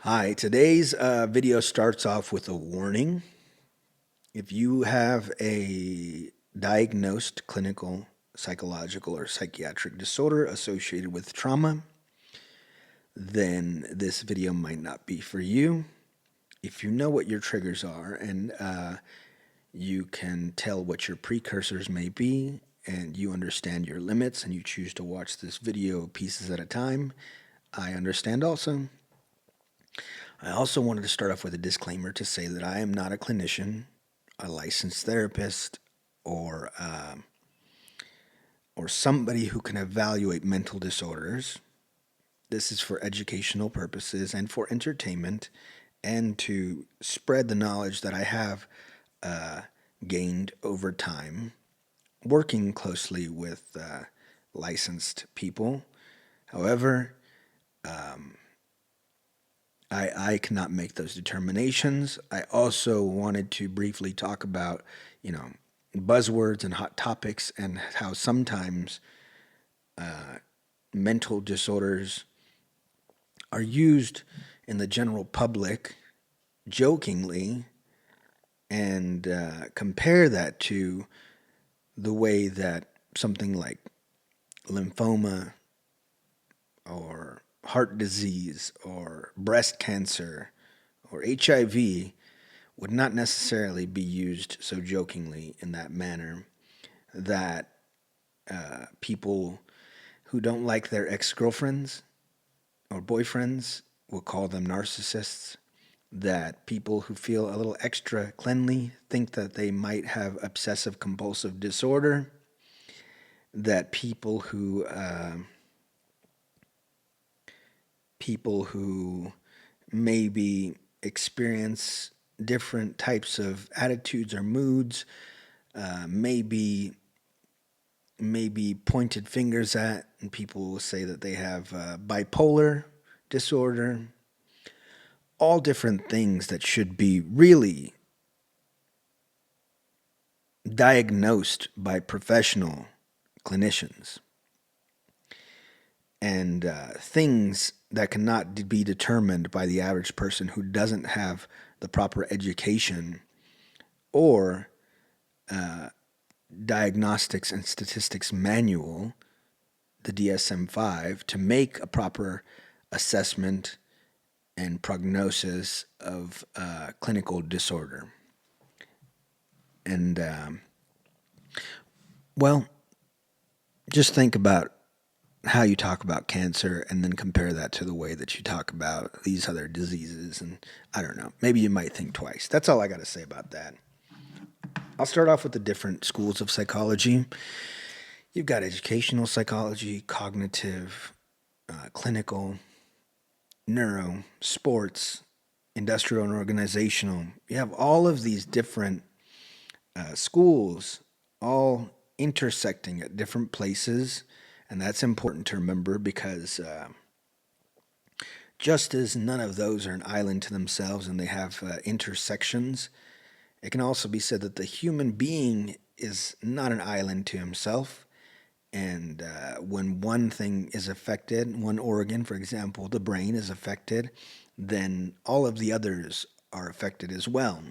Hi, today's video starts off with a warning. If you have a diagnosed clinical, psychological, or psychiatric disorder associated with trauma, then this video might not be for you. If you know what your triggers are and you can tell what your precursors may be, and you understand your limits and you choose to watch this video pieces at a time, I understand also. I also wanted to start off with a disclaimer to say that I am not a clinician, a licensed therapist, or or somebody who can evaluate mental disorders. This is for educational purposes and for entertainment, and to spread the knowledge that I have gained over time working closely with licensed people. However, I cannot make those determinations. I also wanted to briefly talk about, buzzwords and hot topics and how sometimes mental disorders are used in the general public jokingly, and compare that to the way that something like lymphoma or heart disease or breast cancer or HIV would not necessarily be used so jokingly in that manner, that people who don't like their ex-girlfriends or boyfriends will call them narcissists, that people who feel a little extra cleanly think that they might have obsessive compulsive disorder, that people who maybe experience different types of attitudes or moods, maybe pointed fingers at, and people will say that they have bipolar disorder. All different things that should be really diagnosed by professional clinicians, and things that cannot be determined by the average person who doesn't have the proper education or diagnostics and statistics manual, the DSM-5, to make a proper assessment and prognosis of clinical disorder. And, well, just think about how you talk about cancer and then compare that to the way that you talk about these other diseases. And I don't know, maybe you might think twice. That's all I got to say about that. I'll start off with the different schools of psychology. You've got educational psychology, cognitive, clinical, neuro, sports, industrial and organizational. You have all of these different schools all intersecting at different places. And that's important to remember because just as none of those are an island to themselves and they have intersections, it can also be said that the human being is not an island to himself. And when one thing is affected, one organ, for example, the brain is affected, then all of the others are affected as well.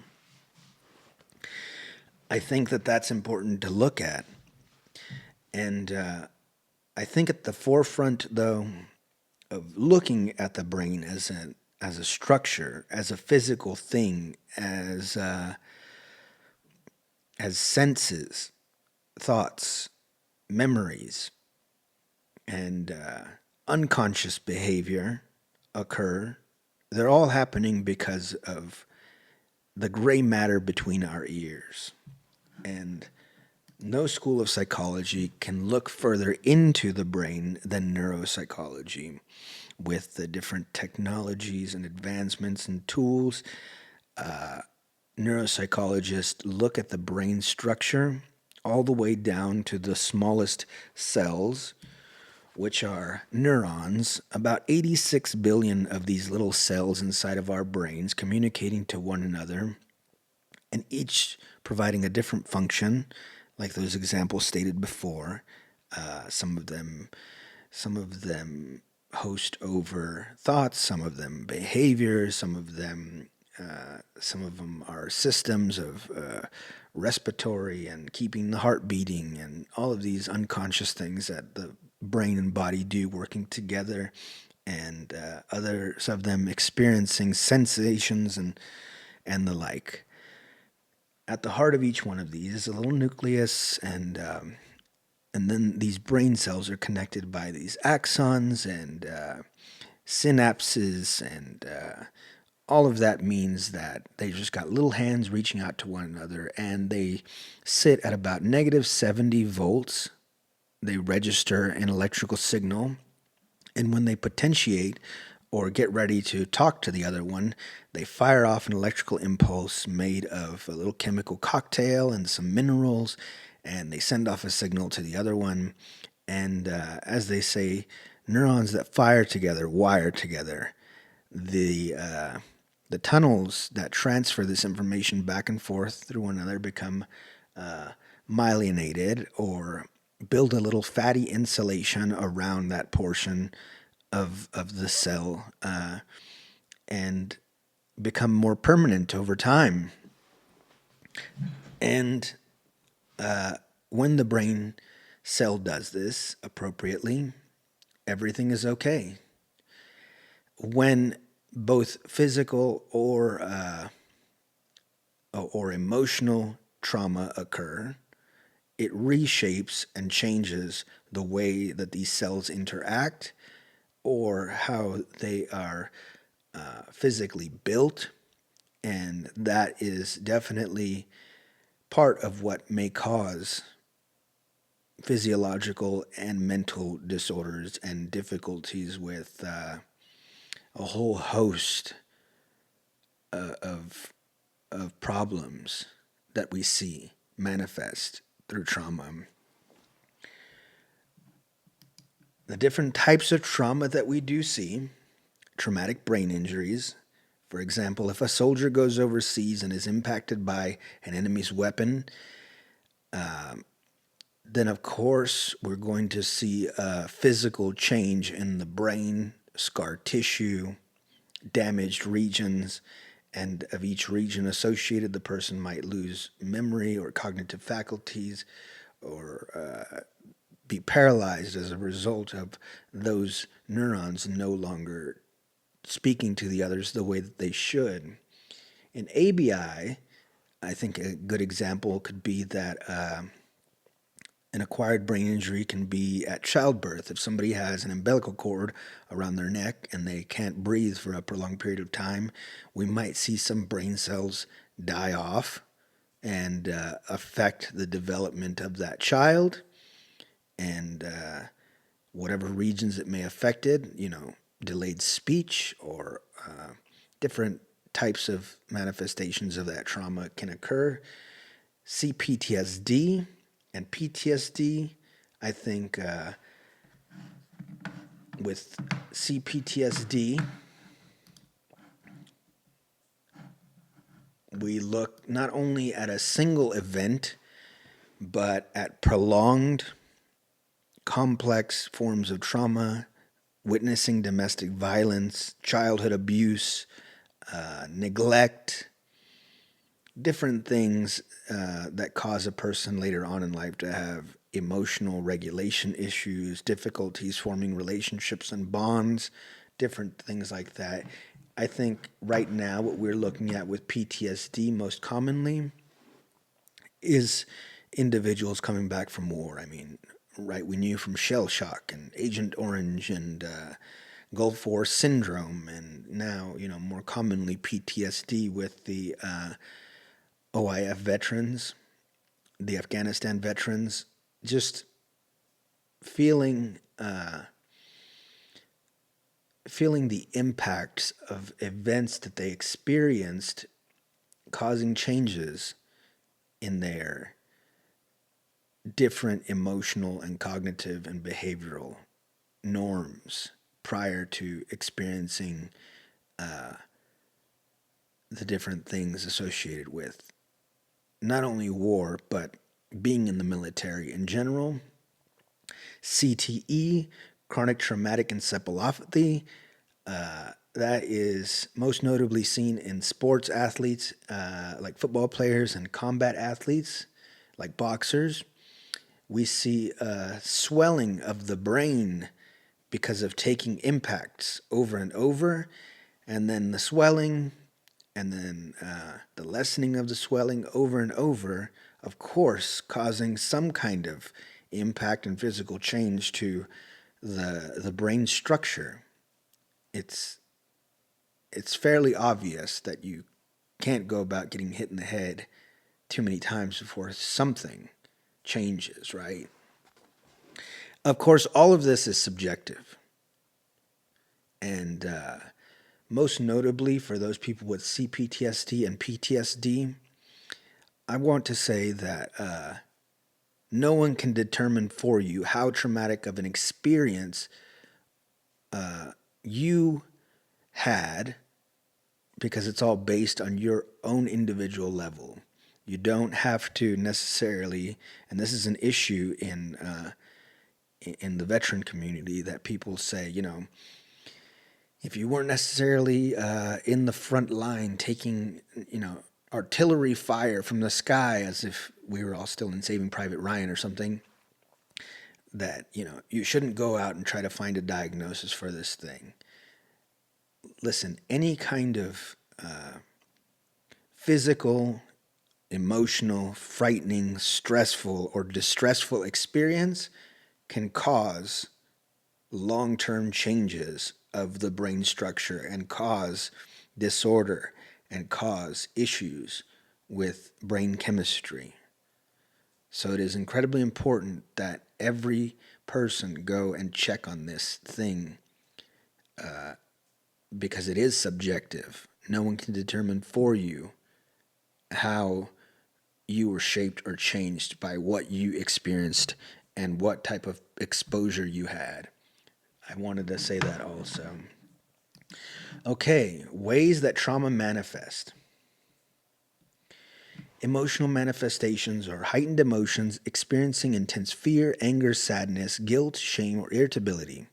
I think that that's important to look at. And I think at the forefront, though, of looking at the brain as a structure, as a physical thing, as senses, thoughts, memories, and unconscious behavior occur, they're all happening because of the gray matter between our ears. And no school of psychology can look further into the brain than neuropsychology, with the different technologies and advancements and tools. Neuropsychologists look at the brain structure all the way down to the smallest cells, which are neurons. About 86 billion of these little cells inside of our brains communicating to one another, and each providing a different function, like those examples stated before. Some of them host over thoughts, some of them behaviors, some of them are systems of respiratory and keeping the heart beating, and all of these unconscious things that the brain and body do working together, and others of them experiencing sensations and the like. At the heart of each one of these is a little nucleus, and then these brain cells are connected by these axons and synapses, and all of that means that they just got little hands reaching out to one another, and they sit at about negative 70 volts. They register an electrical signal, and when they potentiate or get ready to talk to the other one, they fire off an electrical impulse made of a little chemical cocktail and some minerals, and they send off a signal to the other one. And as they say, neurons that fire together wire together. The tunnels that transfer this information back and forth through one another become myelinated, or build a little fatty insulation around that portion of the cell, and become more permanent over time. And when the brain cell does this appropriately, everything is okay. When both physical or emotional trauma occur, it reshapes and changes the way that these cells interact, or how they are physically built. And that is definitely part of what may cause physiological and mental disorders and difficulties with a whole host of problems that we see manifest through trauma. The different types of trauma that we do see: traumatic brain injuries. For example, if a soldier goes overseas and is impacted by an enemy's weapon, then of course we're going to see a physical change in the brain, scar tissue, damaged regions, and of each region associated, the person might lose memory or cognitive faculties, or be paralyzed as a result of those neurons no longer speaking to the others the way that they should. In ABI, I think a good example could be that an acquired brain injury can be at childbirth. If somebody has an umbilical cord around their neck and they can't breathe for a prolonged period of time, we might see some brain cells die off and affect the development of that child, and whatever regions it may affect it, delayed speech, or different types of manifestations of that trauma can occur. CPTSD and PTSD, I think with CPTSD, we look not only at a single event, but at prolonged, complex forms of trauma, witnessing domestic violence, childhood abuse, neglect, different things that cause a person later on in life to have emotional regulation issues, difficulties forming relationships and bonds, different things like that. I think right now what we're looking at with PTSD most commonly is individuals coming back from war. I mean, right, we knew from shell shock and Agent Orange and Gulf War syndrome, and now, more commonly PTSD with the OIF veterans, the Afghanistan veterans, just feeling the impacts of events that they experienced, causing changes in their different emotional and cognitive and behavioral norms prior to experiencing the different things associated with not only war, but being in the military in general. CTE, chronic traumatic encephalopathy. That is most notably seen in sports athletes, like football players, and combat athletes, like boxers. We see swelling of the brain because of taking impacts over and over, and then the swelling, and then the lessening of the swelling over and over, of course, causing some kind of impact and physical change to the brain structure. It's it's fairly obvious that you can't go about getting hit in the head too many times before something changes, right? Of course, all of this is subjective. And most notably for those people with CPTSD and PTSD, I want to say that no one can determine for you how traumatic of an experience you had, because it's all based on your own individual level. You don't have to necessarily, and this is an issue in the veteran community, that people say, if you weren't necessarily in the front line taking, artillery fire from the sky, as if we were all still in Saving Private Ryan or something, that, you shouldn't go out and try to find a diagnosis for this thing. Listen, any kind of physical, emotional, frightening, stressful, or distressful experience can cause long-term changes of the brain structure and cause disorder and cause issues with brain chemistry. So it is incredibly important that every person go and check on this thing, because it is subjective. No one can determine for you how you were shaped or changed by what you experienced and what type of exposure you had. I wanted to say that also. Okay, ways that trauma manifest. Emotional manifestations are heightened emotions, experiencing intense fear, anger, sadness, guilt, shame, or irritability.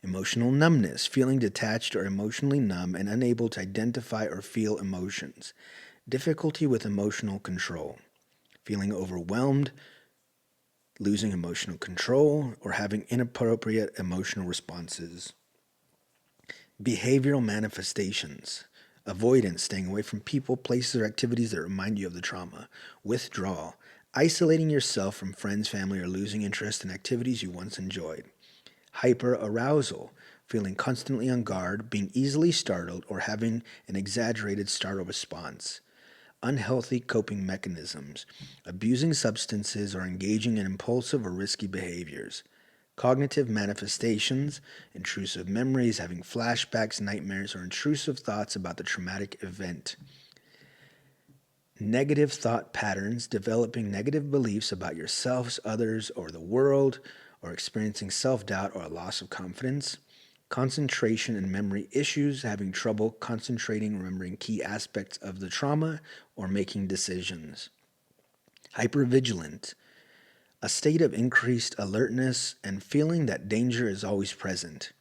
Emotional numbness, feeling detached or emotionally numb and unable to identify or feel emotions. Difficulty with emotional control. Feeling overwhelmed, losing emotional control, or having inappropriate emotional responses. Behavioral manifestations. Avoidance, staying away from people, places, or activities that remind you of the trauma. Withdrawal, isolating yourself from friends, family, or losing interest in activities you once enjoyed. Hyperarousal, feeling constantly on guard, being easily startled, or having an exaggerated startle response. Unhealthy coping mechanisms, abusing substances or engaging in impulsive or risky behaviors. Cognitive manifestations, intrusive memories, having flashbacks, nightmares, or intrusive thoughts about the traumatic event. Negative thought patterns, developing negative beliefs about yourselves, others, or the world, or experiencing self-doubt or a loss of confidence. Concentration and memory issues, having trouble concentrating, remembering key aspects of the trauma, or making decisions. Hypervigilant, a state of increased alertness and feeling that danger is always present.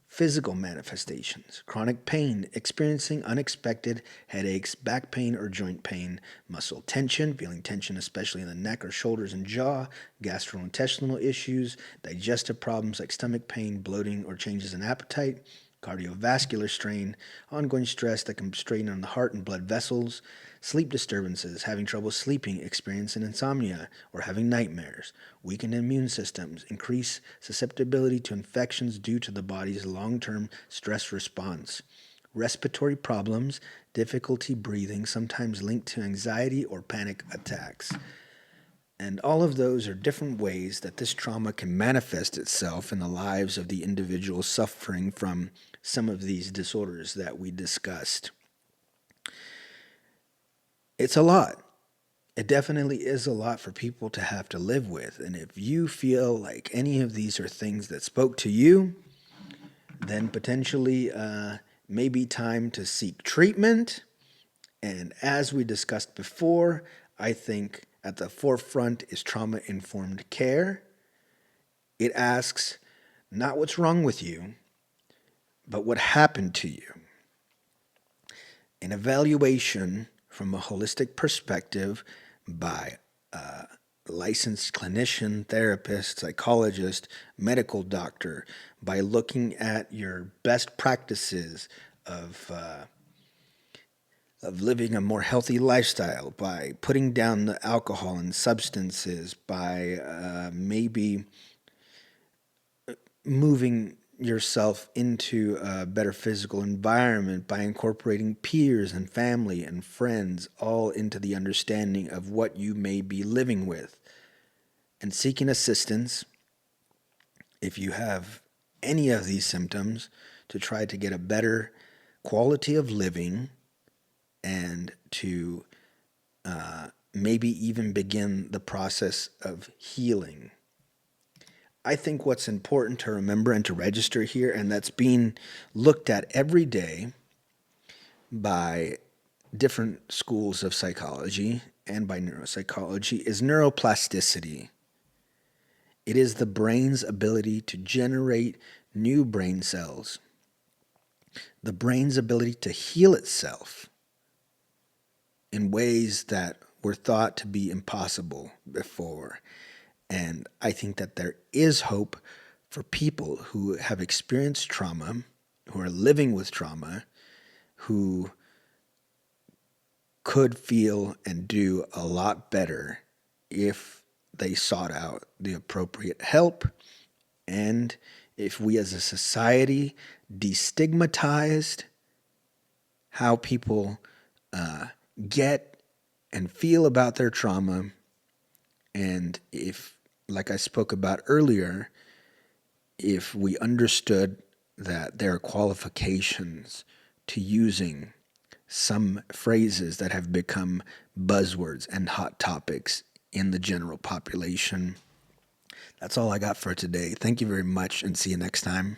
Physical manifestations, chronic pain, experiencing unexpected headaches, back pain or joint pain, muscle tension, feeling tension especially in the neck or shoulders and jaw, gastrointestinal issues, digestive problems like stomach pain, bloating, or changes in appetite, cardiovascular strain, ongoing stress that can strain on the heart and blood vessels, sleep disturbances, having trouble sleeping, experiencing insomnia, or having nightmares, weakened immune systems, increased susceptibility to infections due to the body's long-term stress response, respiratory problems, difficulty breathing, sometimes linked to anxiety or panic attacks. And all of those are different ways that this trauma can manifest itself in the lives of the individuals suffering from some of these disorders that we discussed. It's a lot. It definitely is a lot for people to have to live with. And if you feel like any of these are things that spoke to you, then potentially may be time to seek treatment. And as we discussed before, I think at the forefront is trauma-informed care. It asks not what's wrong with you, but what happened to you. An evaluation from a holistic perspective by a licensed clinician, therapist, psychologist, medical doctor, by looking at your best practices of living a more healthy lifestyle, by putting down the alcohol and substances, by maybe moving yourself into a better physical environment, by incorporating peers and family and friends all into the understanding of what you may be living with, and seeking assistance if you have any of these symptoms to try to get a better quality of living and to maybe even begin the process of healing. I think what's important to remember and to register here, and that's being looked at every day by different schools of psychology and by neuropsychology, is neuroplasticity. It is the brain's ability to generate new brain cells, the brain's ability to heal itself in ways that were thought to be impossible before. And I think that there is hope for people who have experienced trauma, who are living with trauma, who could feel and do a lot better if they sought out the appropriate help, and if we as a society destigmatized how people get and feel about their trauma, and if, like I spoke about earlier, if we understood that there are qualifications to using some phrases that have become buzzwords and hot topics in the general population. That's all I got for today. Thank you very much, and see you next time.